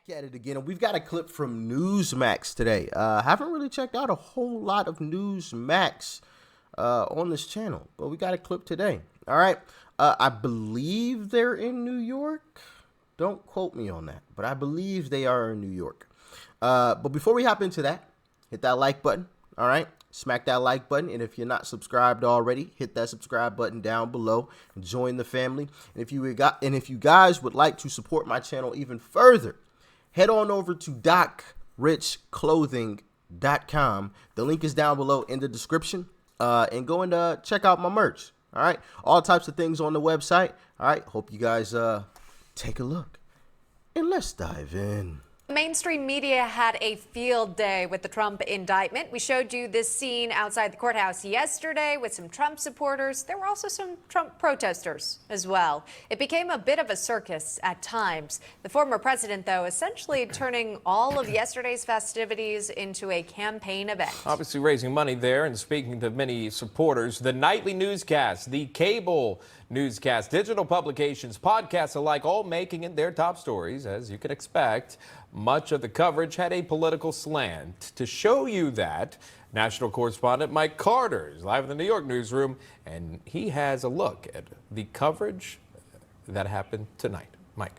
At it again, and we've got a clip from Newsmax today. Haven't really checked out a whole lot of Newsmax on this channel, but we got a clip today. All right, I believe they're in New York. Don't quote me on that, but I believe they are in New York. But before we hop into that, hit that like button. All right, smack that like button, and if you're not subscribed already, hit that subscribe button down below and join the family. And if you guys would like to support my channel even further, head on over to DocRichClothing.com. The link is down below in the description. And go and check out my merch. All right. All types of things on the website. All right. Hope you guys take a look. And let's dive in. Mainstream media had a field day with the Trump indictment. We showed you this scene outside the courthouse yesterday with some Trump supporters. There were also some Trump protesters as well. It became a bit of a circus at times. The former president, though, essentially turning all of yesterday's festivities into a campaign event. Obviously raising money there and speaking to many supporters. The nightly newscast, the cable newscast, digital publications, podcasts alike, all making it their top stories, as you could expect. Much of the coverage had a political slant. To show you that, national correspondent Mike Carter is live in the New York newsroom, and he has a look at the coverage that happened tonight. Mike.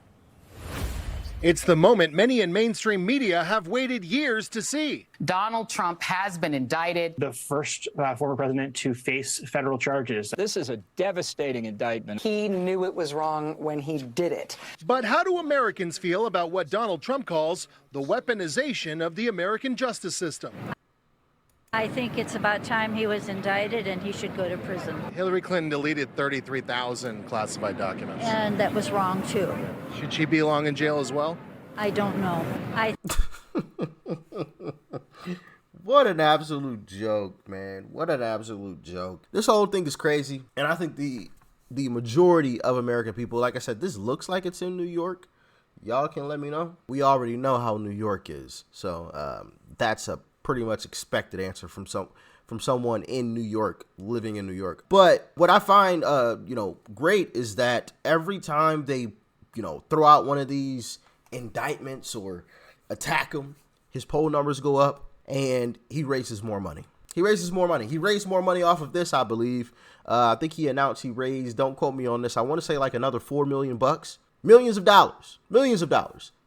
It's the moment many in mainstream media have waited years to see. Donald Trump has been indicted. The first former president to face federal charges. This is a devastating indictment. He knew it was wrong when he did it. But how do Americans feel about what Donald Trump calls the weaponization of the American justice system? I think it's about time he was indicted and he should go to prison. Hillary Clinton deleted 33,000 classified documents. And that was wrong, too. Should she belong in jail as well? I don't know. What an absolute joke, man. What an absolute joke. This whole thing is crazy. And I think the majority of American people, like I said, this looks like it's in New York. Y'all can let me know. We already know how New York is. So that's a pretty much expected answer from someone in New York, living in New York. But what I find great is that every time they throw out one of these indictments or attack him, his poll numbers go up and he raises more money. He raised more money off of this, I believe. I think he announced he raised, don't quote me on this, I want to say like another $4 million bucks. Millions of dollars.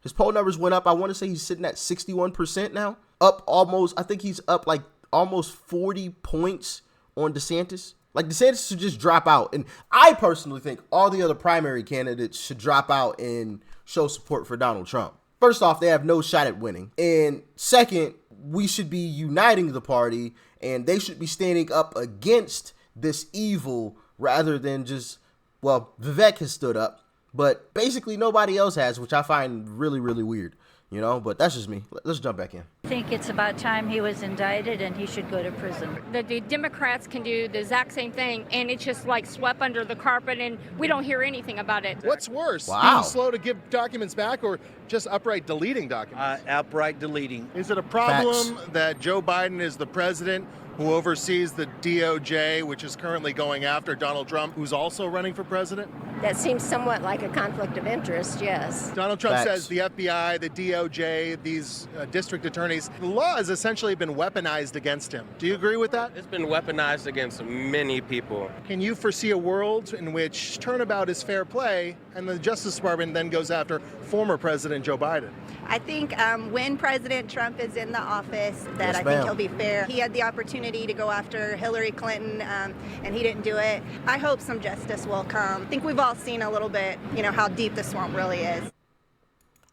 His poll numbers went up. I want to say he's sitting at 61% now. Up almost, I think he's up like almost 40 points on DeSantis. Like DeSantis should just drop out. And I personally think all the other primary candidates should drop out and show support for Donald Trump. First off, they have no shot at winning. And second, we should be uniting the party and they should be standing up against this evil rather than just, well, Vivek has stood up, but basically nobody else has, which I find really, really weird. But that's just me. Let's jump back in. I think it's about time he was indicted and he should go to prison. The Democrats can do the exact same thing, and it's just like swept under the carpet, and we don't hear anything about it. What's worse, Wow. being slow to give documents back or just outright deleting documents? Outright deleting. Is it a problem that Joe Biden is the president who oversees the DOJ, which is currently going after Donald Trump, who's also running for president? That seems somewhat like a conflict of interest, yes. Donald Trump says the FBI, the DOJ, these district attorneys, the law has essentially been weaponized against him. Do you agree with that? It's been weaponized against many people. Can you foresee a world in which turnabout is fair play and the Justice Department then goes after former President Joe Biden? I think when President Trump is in the office, that I think he'll be fair. He had the opportunity to go after Hillary Clinton, and he didn't do it. I hope some justice will come. I think we've all seen a little bit, how deep the swamp really is.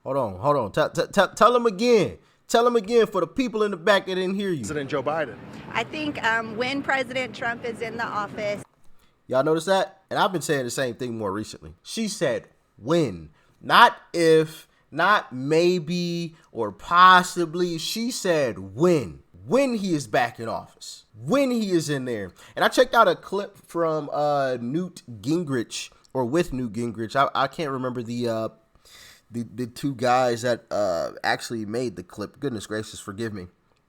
Hold on. Tell him again. Tell him again for the people in the back that didn't hear you. President Joe Biden. I think when President Trump is in the office. Y'all notice that? And I've been saying the same thing more recently. She said when, not if, not maybe or possibly. She said when he is back in office, when he is in there. And I checked out a clip from Newt Gingrich, or with Newt Gingrich. I can't remember the two guys that actually made the clip. Goodness gracious, forgive me.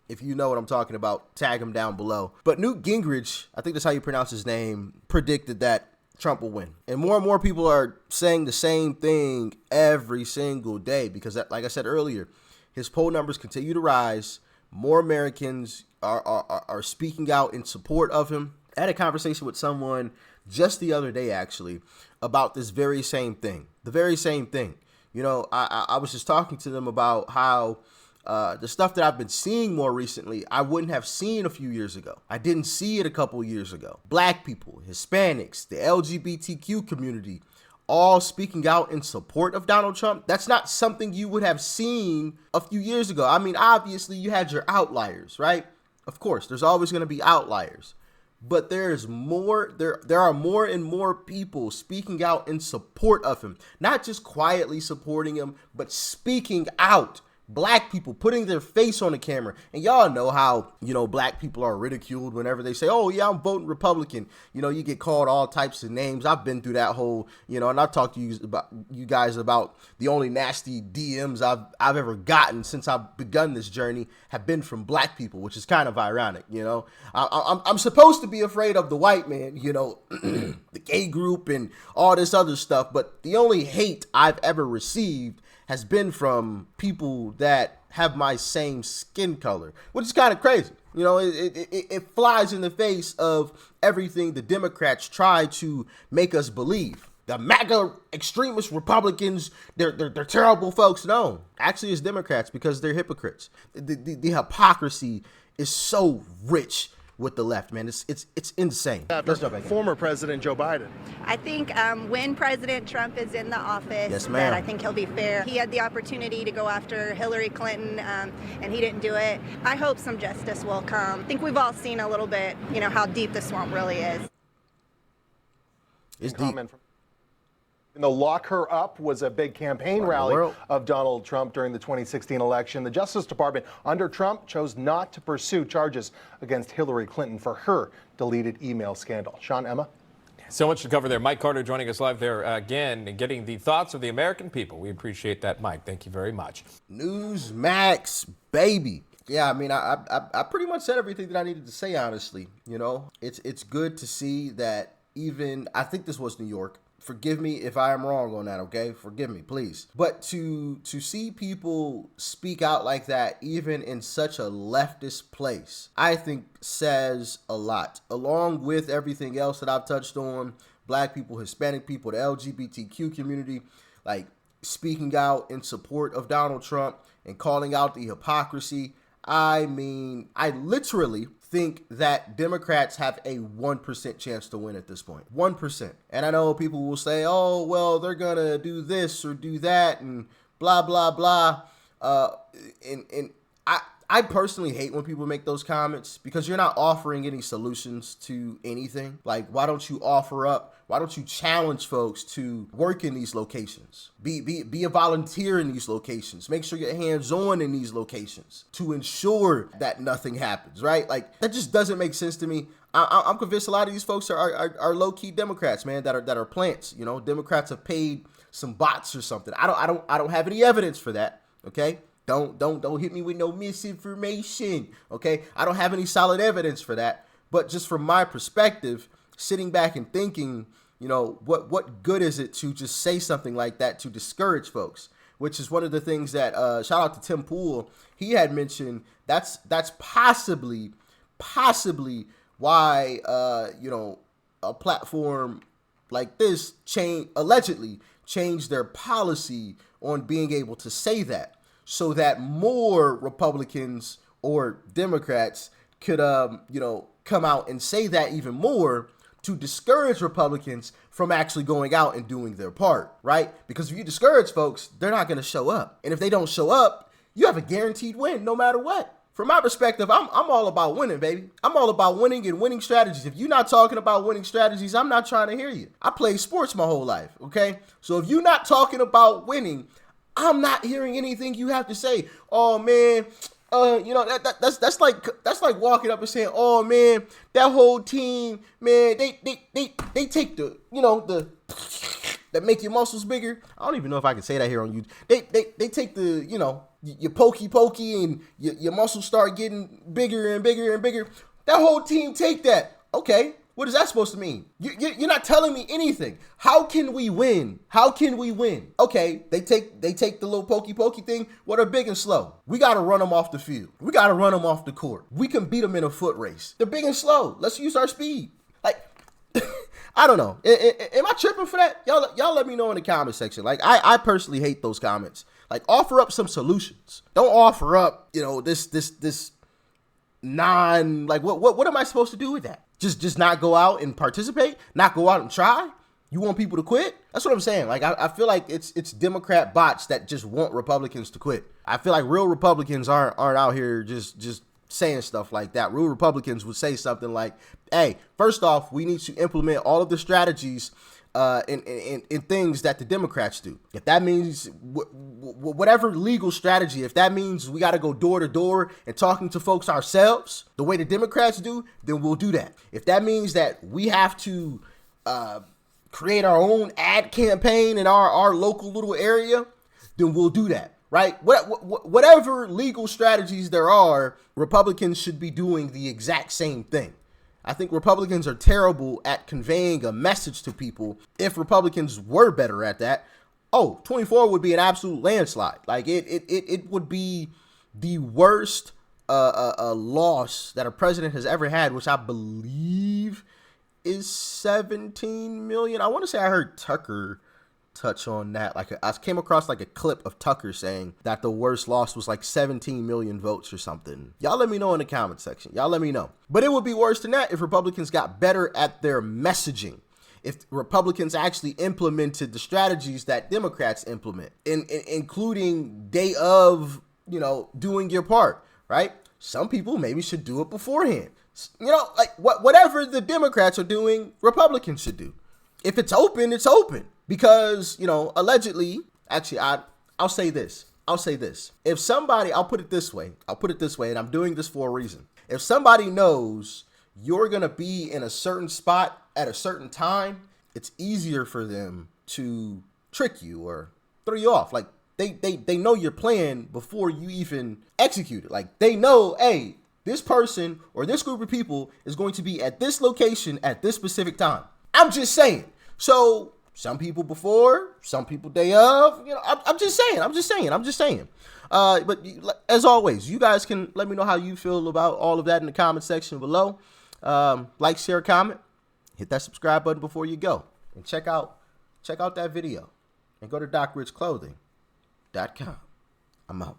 If you know what I'm talking about, tag him down below. But Newt Gingrich, I think that's how you pronounce his name, predicted that Trump will win. And more people are saying the same thing every single day because, like I said earlier, his poll numbers continue to rise. More Americans are speaking out in support of him. I had a conversation with someone just the other day, actually, about this very same thing. The very same thing. You know, I was just talking to them about how the stuff that I've been seeing more recently, I wouldn't have seen a few years ago. I didn't see it a couple years ago. Black people, Hispanics, the LGBTQ community, all speaking out in support of Donald Trump. That's not something you would have seen a few years ago. I mean, obviously you had your outliers, right? Of course, there's always going to be outliers. But there's more, there are more and more people speaking out in support of him. Not just quietly supporting him, but speaking out. Black people putting their face on the camera. And y'all know how, you know, black people are ridiculed whenever they say, oh, yeah, I'm voting Republican. You know, you get called all types of names. I've been through that whole, you know, and I've talked to you guys about the only nasty DMs I've ever gotten since I've begun this journey have been from black people, which is kind of ironic, you know. I'm supposed to be afraid of the white man, you know, the gay group and all this other stuff. But the only hate I've ever received has been from people that have my same skin color, which is kind of crazy. You know, it flies in the face of everything the Democrats try to make us believe. The MAGA extremist Republicans, they're terrible folks. No, actually it's Democrats because they're hypocrites. The hypocrisy is so rich with the left, man. It's insane. Let's jump back in. Former President Joe Biden. I think when President Trump is in the office, yes, that I think he'll be fair. He had the opportunity to go after Hillary Clinton, and he didn't do it. I hope some justice will come. I think we've all seen a little bit, you know, how deep the swamp really is. It's deep. The Lock Her Up was a big campaign rally of Donald Trump during the 2016 election. The Justice Department under Trump chose not to pursue charges against Hillary Clinton for her deleted email scandal. Sean, Emma? So much to cover there. Mike Carter joining us live there again and getting the thoughts of the American people. We appreciate that, Mike. Thank you very much. Newsmax, baby. Yeah, I mean, I pretty much said everything that I needed to say, honestly. You know, it's good to see that even, I think this was New York. Forgive me if I am wrong on that, okay? Forgive me, please. But to see people speak out like that, even in such a leftist place, I think says a lot. Along with everything else that I've touched on, black people, Hispanic people, the LGBTQ community, like speaking out in support of Donald Trump and calling out the hypocrisy. I mean, I literally think that Democrats have a 1% chance to win at this point. 1%. And I know people will say, oh, well, they're going to do this or do that and blah, blah, blah. And I personally hate when people make those comments because you're not offering any solutions to anything. Like, why don't you offer up? Why don't you challenge folks to work in these locations? Be a volunteer in these locations. Make sure you're hands-on in these locations to ensure that nothing happens, right? Like, that just doesn't make sense to me. I'm convinced a lot of these folks are low-key Democrats, man, that are plants. You know, Democrats have paid some bots or something. I don't have any evidence for that, okay? Don't hit me with no misinformation, okay? I don't have any solid evidence for that. But just from my perspective, sitting back and thinking, you know, what good is it to just say something like that to discourage folks? Which is one of the things that, shout out to Tim Pool, he had mentioned that's possibly why, you know, a platform like this allegedly changed their policy on being able to say that, so that more Republicans or Democrats could, you know, come out and say that even more to discourage Republicans from actually going out and doing their part, right? Because if you discourage folks, they're not going to show up. And if they don't show up, you have a guaranteed win no matter what. From my perspective, I'm all about winning, baby. I'm all about winning and winning strategies. If you're not talking about winning strategies, I'm not trying to hear you. I played sports my whole life, okay? So if you're not talking about winning, I'm not hearing anything you have to say. Oh man, you know, that's like walking up and saying, oh man, that whole team, man, they take the, you know, that make your muscles bigger. I don't even know if I can say that here on YouTube. They take the, you know, your pokey and your muscles start getting bigger and bigger and bigger. That whole team take that. Okay, What is that supposed to mean? You're not telling me anything. How can we win? How can we win? Okay, they take the little pokey thing. Well, they're big and slow. We got to run them off the field. We got to run them off the court. We can beat them in a foot race. They're big and slow. Let's use our speed. Like, I don't know. Am I tripping for that? Y'all let me know in the comment section. Like, I personally hate those comments. Like, offer up some solutions. Don't offer up, this like, what am I supposed to do with that? Just not go out and participate? Not go out and try? You want people to quit? That's what I'm saying. Like, I feel like it's Democrat bots that just want Republicans to quit. I feel like real Republicans aren't out here just saying stuff like that. Real Republicans would say something like, hey, first off, we need to implement all of the strategies in things that the Democrats do. If that means whatever legal strategy, if that means we got to go door to door and talking to folks ourselves the way the Democrats do, then we'll do that. If that means that we have to create our own ad campaign in our local little area, then we'll do that. Right? Whatever legal strategies there are, Republicans should be doing the exact same thing. I think Republicans are terrible at conveying a message to people. If Republicans were better at that, 24 would be an absolute landslide. Like, it would be the worst loss that a president has ever had, which I believe is 17 million. I want to say I heard Tucker touch on that. Like, I came across like a clip of Tucker saying that the worst loss was like 17 million votes or something. Y'all let me know in the comment section. Y'all let me know. But it would be worse than that if Republicans got better at their messaging. If Republicans actually implemented the strategies that Democrats implement, including day of, doing your part, right? Some people maybe should do it beforehand. Like whatever the Democrats are doing, Republicans should do. If it's open, it's open. Because, allegedly, actually, I'll say this. If somebody, I'll put it this way, and I'm doing this for a reason. If somebody knows you're going to be in a certain spot at a certain time, it's easier for them to trick you or throw you off. Like, they know your plan before you even execute it. Like, they know, hey, this person or this group of people is going to be at this location at this specific time. I'm just saying. So some people before, some people day of, I'm just saying. But as always, you guys can let me know how you feel about all of that in the comment section below. Like, share, comment, hit that subscribe button before you go, and check out that video, and go to DocRichClothing.com. I'm out.